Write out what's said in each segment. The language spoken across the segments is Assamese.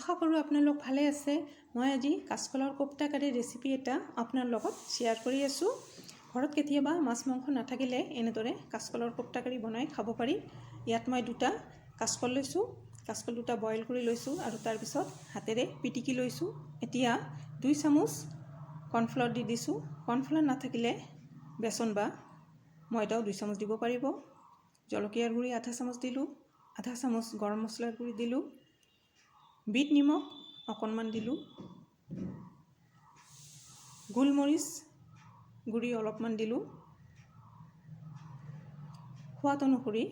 আশা কৰোঁ আপোনালোক ভালে আছে। মই আজি কাঁচকলৰ কোপ্তা কাৰী ৰেচিপি এটা আপোনাৰ লগত শ্বেয়াৰ কৰি আছোঁ। ঘৰত কেতিয়াবা মাছ মাংস নাথাকিলে এনেদৰে কাঁচকলৰ কোপ্তা কাৰী বনাই খাব পাৰি। ইয়াত মই দুটা কাঁচকল লৈছোঁ। কাঁচকল দুটা বইল কৰি লৈছোঁ আৰু তাৰপিছত হাতেৰে পিটিকি লৈছোঁ। এতিয়া 2 চামুচ কৰ্ণফ্লাৱাৰ দি দিছোঁ। কৰ্ণফ্লাৱাৰ নাথাকিলে বেচন বা ময়দাও 2 চামুচ দিব পাৰিব। জলকীয়াৰ গুড়ি আধা চামুচ দিলোঁ। আধা চামুচ গৰম মছলাৰ গুড়ি দিলোঁ। বিট নিমখ অকণমান দিলোঁ। গোলমৰিচ গুড়ি অলপমান দিলোঁ। সোৱাদ অনুসৰি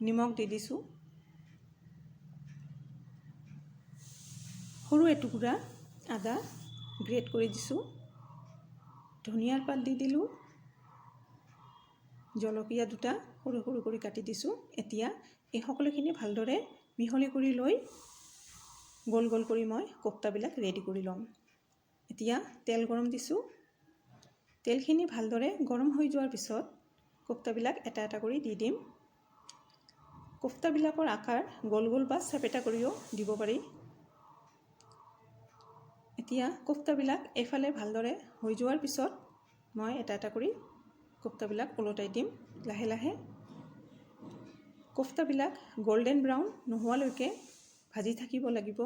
নিমখ দি দিছোঁ। সৰু এটুকুৰা আদা গ্ৰেট কৰি দিছোঁ। ধনিয়াৰ পাত দি দিলোঁ। জলকীয়া দুটা সৰু সৰু কৰি কাটি দিছোঁ। এতিয়া এই সকলোখিনি ভালদৰে মিহলি কৰি লৈ গোল গোল কৰি মই কোপ্তাবিলাক ৰেডি কৰি ল'ম। এতিয়া তেল গৰম দিছোঁ। তেলখিনি ভালদৰে গৰম হৈ যোৱাৰ পিছত কোপ্তাবিলাক এটা এটা কৰি দি দিম। কোপ্তাবিলাকৰ আকাৰ গোল গোল বা চেপেটা কৰিও দিব পাৰি। এতিয়া কোপ্তাবিলাক এফালে ভালদৰে হৈ যোৱাৰ পিছত মই এটা এটা কৰি কোপ্তাবিলাক ওলটাই দিম লাহে লাহে। কোপ্তাবিলাক গোল্ডেন ব্ৰাউন নোহোৱালৈকে ভাজি থাকিব লাগিব।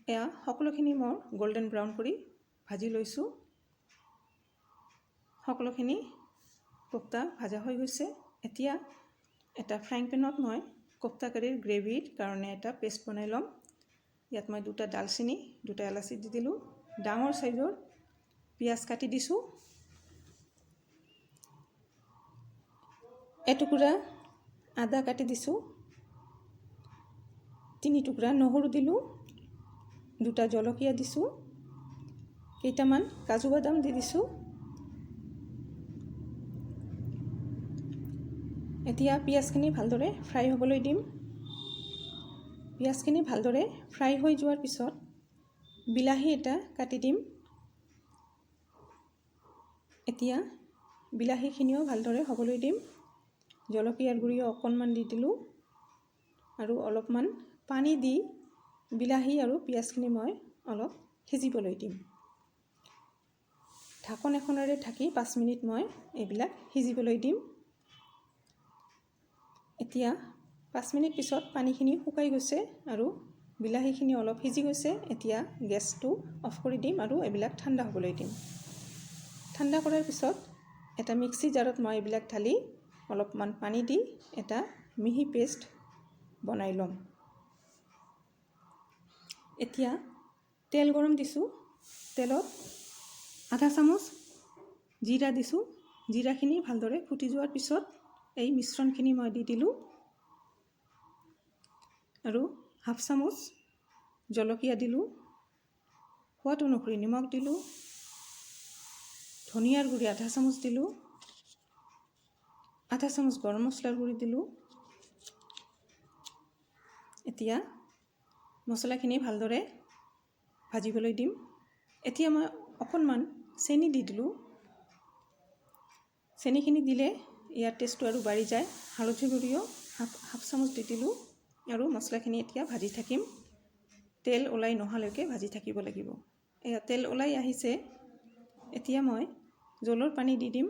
এয়া সকলোখিনি মই গোল্ডেন ব্ৰাউন কৰি ভাজি লৈছোঁ। সকলোখিনি কোপ্তা ভাজা হৈ গৈছে। এতিয়া এটা ফ্ৰাইং পেনত মই কোপ্তা কাৰীৰ গ্ৰেভিৰ কাৰণে এটা পেষ্ট বনাই ল'ম। ইয়াত মই দুটা ডালচেনি, দুটা এলাচি দি দিলোঁ। ডাঙৰ চাইজৰ পিঁয়াজ কাটি দিছোঁ। এটুকুৰা আদা কাটি দিছোঁ। 3 টুকুৰা নহৰু দিলোঁ। দুটা জলকীয়া দিছোঁ। কেইটামান কাজু বাদাম দি দিছোঁ। এতিয়া পিঁয়াজখিনি ভালদৰে ফ্ৰাই হ'বলৈ দিম। পিঁয়াজখিনি ভালদৰে ফ্ৰাই হৈ যোৱাৰ পিছত বিলাহী এটা কাটি দিম। এতিয়া বিলাহীখিনিও ভালদৰে হ'বলৈ দিম। জলকীয়াৰ গুড়িও অকণমান দি দিলোঁ আৰু অলপমান পানী দি বিলাহী আৰু পিঁয়াজখিনি মই অলপ সিজিবলৈ দিম। ঢাকন এখনেৰে ঢাকি 5 মিনিট মই এইবিলাক সিজিবলৈ দিম। এতিয়া 5 মিনিট পিছত পানীখিনি শুকাই গৈছে আৰু বিলাহীখিনি অলপ সিজি গৈছে। এতিয়া গেছটো অফ কৰি দিম আৰু এইবিলাক ঠাণ্ডা হ'বলৈ দিম। ঠাণ্ডা কৰাৰ পিছত এটা মিক্সি জাৰত মই এইবিলাক ঢালি অলপমান পানী দি এটা মিহি পেষ্ট বনাই ল'ম। এতিয়া তেল গৰম দিছোঁ। তেলত আধা চামুচ জিৰা দিছোঁ। জিৰাখিনি ভালদৰে ফুটি যোৱাৰ পিছত এই মিশ্ৰণখিনি মই দি দিলোঁ আৰু হাফ চামুচ জলকীয়া দিলোঁ। সোৱাদ অনুসৰি নিমখ দিলোঁ। ধনিয়াৰ গুড়ি আধা চামুচ দিলোঁ। আধা চামুচ গৰম মছলাৰ গুড়ি দিলোঁ। এতিয়া মছলাখিনি ভালদৰে ভাজিবলৈ দিম। এতিয়া মই অকণমান চেনি দি দিলোঁ। চেনিখিনি দিলে ইয়াৰ টেষ্টটো আৰু বাঢ়ি যায়। হালধি গুড়িও হাফ চামুচ দি দিলোঁ আৰু মছলাখিনি এতিয়া ভাজি থাকিম। তেল ওলাই নহালৈকে ভাজি থাকিব লাগিব। এয়া তেল ওলাই আহিছে। এতিয়া মই জোলৰ পানী দি দিম।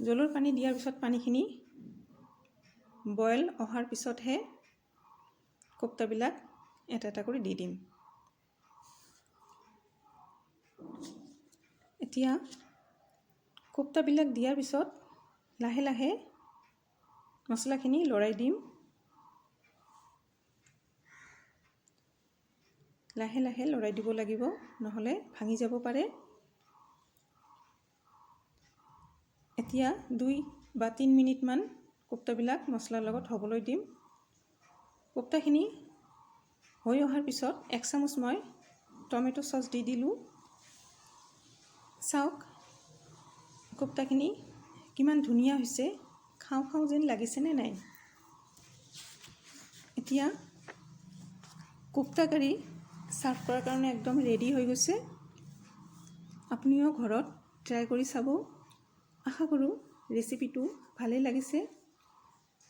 জোলৰ পানী দিয়াৰ পিছত পানীখিনি বইল অহাৰ পিছতহে কোপ্তাবিলাক এটা এটা কৰি দি দিম। এতিয়া কোপ্তাবিলাক দিয়াৰ পিছত লাহে লাহে মছলাখিনি লৰাই দিম। লাহে লাহে লৰাই দিব লাগিব, নহ'লে ভাঙি যাব পাৰে। এতিয়া 2 বা 3 মিনিটমান কোপ্তাবিলাক মছলাৰ লগত হ'বলৈ দিম। কোপ্তাখিনি হৈ অহাৰ পিছত 1 চামুচ মই টমেটো চচ দি দিলোঁ। চাওক কোপ্তাখিনি কিমান ধুনীয়া হৈছে। খাওঁ খাওঁ যেন লাগিছেনে নাই। এতিয়া কোপ্তা কাৰী সাৰ্ভ কৰাৰ কাৰণে একদম ৰেডি হৈ গৈছে। আপুনিও ঘৰত ট্ৰাই কৰি চাব। আশা কৰোঁ ৰেচিপিটো ভালেই লাগিছে।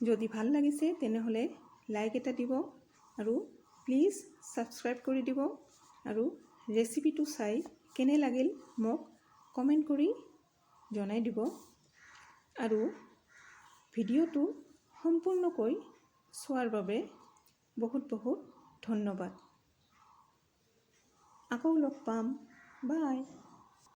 যদি ভাল লাগিছে তেনেহ'লে লাইক এটা দিব আৰু প্লিজ ছাবস্ক্ৰাইব কৰি দিব আৰু ৰেচিপিটো চাই কেনে লাগিল মোক কমেণ্ট কৰি জনাই দিব আৰু ভিডিঅ'টো সম্পূৰ্ণকৈ চোৱাৰ বাবে বহুত বহুত ধন্যবাদ। আকৌ লগ পাম। বাই।